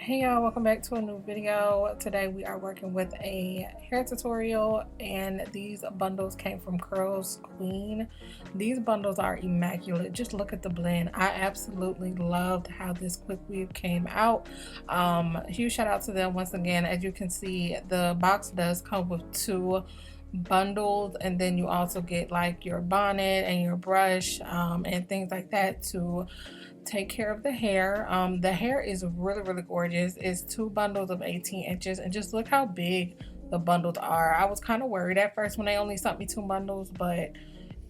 Hey y'all, welcome back to a new video. Today we are working with a hair tutorial and these bundles came from Curlsqueen. These bundles are immaculate. Just look at the blend. I absolutely loved how this Quickweave came out. Huge shout out to them once again. As you can see, the box does come with two bundles, and then you also get like your bonnet and your brush and things like that to take care of the hair. The hair is really gorgeous. It's two bundles of 18 inches, and just look how big the bundles are. I was kind of worried at first when they only sent me two bundles, but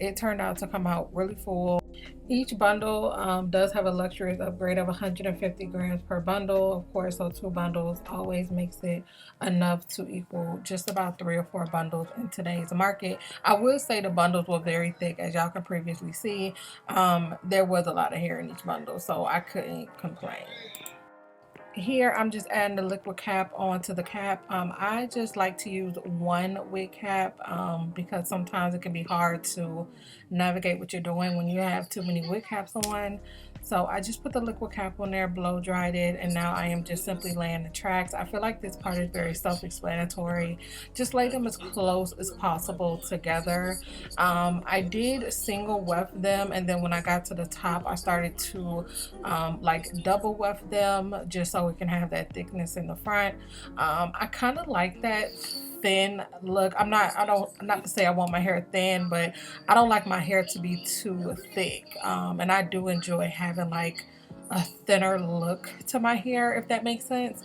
it turned out to come out really full. Each bundle does have a luxurious upgrade of 150 grams per bundle, of course, so two bundles always makes it enough to equal just about 3 or 4 bundles in today's market. I will say the bundles were very thick, as y'all can previously see. There was a lot of hair in each bundle, so I couldn't complain. Here I'm just adding the liquid cap onto the cap. I just like to use one wig cap because sometimes it can be hard to navigate what you're doing when you have too many wig caps on. So I just put the liquid cap on there, blow dried it, and now I am just simply laying the tracks. I feel like this part is very self-explanatory. Just lay them as close as possible together. I did single weft them, and then when I got to the top I started to like double weft them just so we can have that thickness in the front. I kind of like that thin look. I'm not to say I want my hair thin, but I don't like my hair to be too thick. And I do enjoy having like a thinner look to my hair, if that makes sense.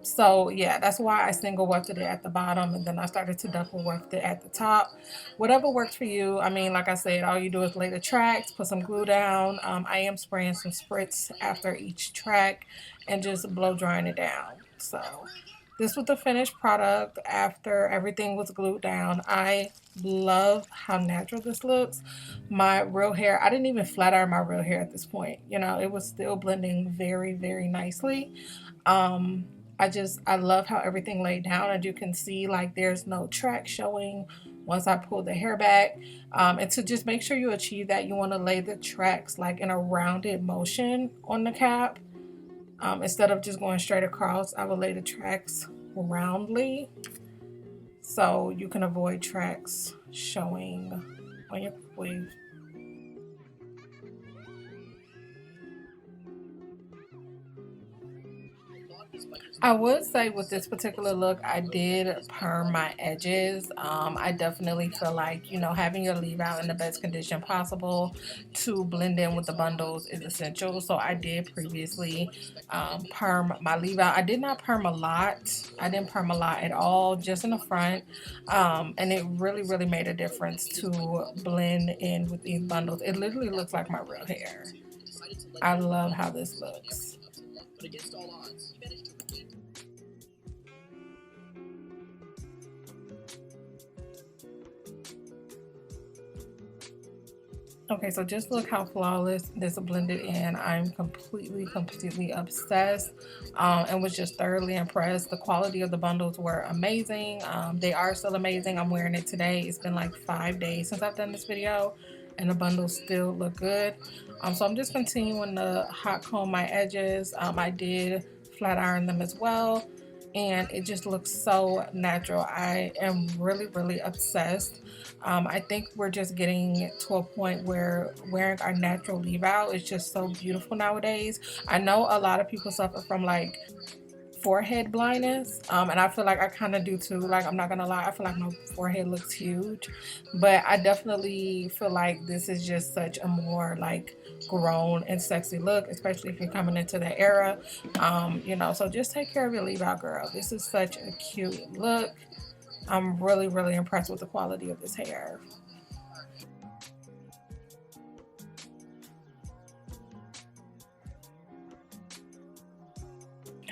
So yeah, that's why I single wefted it at the bottom, and then I started to double weft it at the top. Whatever works for you. I mean, like I said, all you do is lay the tracks, put some glue down. I am spraying some spritz after each track and just blow drying it down. So this was the finished product after everything was glued down. I love how natural this looks. My real hair, I didn't even flat iron my real hair at this point. You know, it was still blending very nicely. I love how everything laid down. As you can see, like there's no track showing once I pull the hair back. And to just make sure you achieve that, you want to lay the tracks like in a rounded motion on the cap. Instead of just going straight across, I will lay the tracks roundly so you can avoid tracks showing on your weave. I would say with this particular look, I did perm my edges. I definitely feel like, you know, having your leave out in the best condition possible to blend in with the bundles is essential. So I did previously perm my leave out. I did not perm a lot. I didn't perm a lot at all, just in the front. And it really made a difference to blend in with these bundles. It literally looks like my real hair. I love how this looks. Okay, so just look how flawless this blended in. I'm completely obsessed and was just thoroughly impressed. The quality of the bundles were amazing. They are still amazing. I'm wearing it today. It's been like 5 days since I've done this video and the bundles still look good. So I'm just continuing to hot comb my edges. I did flat iron them as well, and it just looks so natural. I am really obsessed. I think we're just getting to a point where wearing our natural leave out is just so beautiful nowadays. I know a lot of people suffer from like forehead blindness, and I feel like I kind of do too. Like, I'm not gonna lie, I feel like my forehead looks huge, but I definitely feel like this is just such a more like grown and sexy look, especially if you're coming into the era. You know, so just take care of your leave out, girl. This is such a cute look. I'm really impressed with the quality of this hair.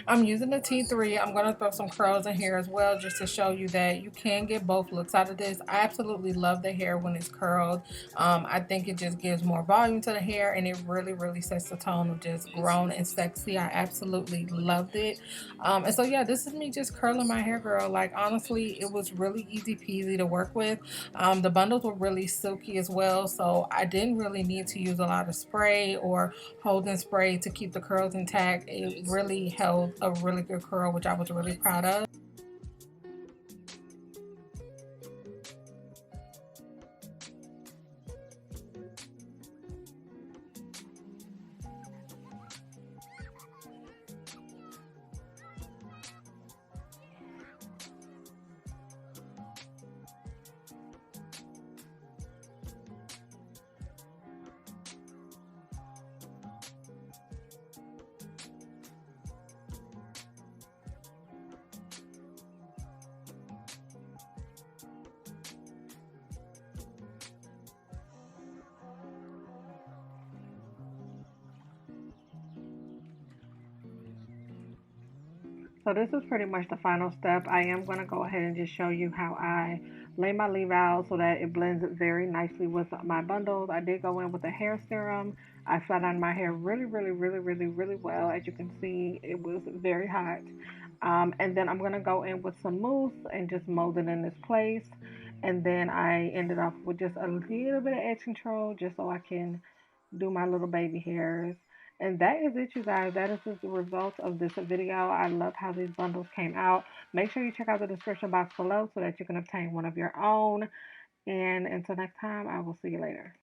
I'm using the T3. I'm going to throw some curls in here as well just to show you that you can get both looks out of this. I absolutely love the hair when it's curled. I think it just gives more volume to the hair, and it really sets the tone of just grown and sexy. I absolutely loved it. And so yeah, this is me just curling my hair, girl. Like honestly, it was really easy peasy to work with. The bundles were really silky as well, so I didn't really need to use a lot of spray or holding spray to keep the curls intact. It really held a really good curl, which I was really proud of. So this is pretty much the final step. I am going to go ahead and just show you how I lay my leave out so that it blends very nicely with my bundles. I did go in with a hair serum. I flat ironed my hair really well. As you can see, it was very hot. And then I'm going to go in with some mousse and just mold it in this place. And then I ended off with just a little bit of edge control just so I can do my little baby hairs. And that is it, you guys. That is just the result of this video. I love how these bundles came out. Make sure you check out the description box below so that you can obtain one of your own. And until next time, I will see you later.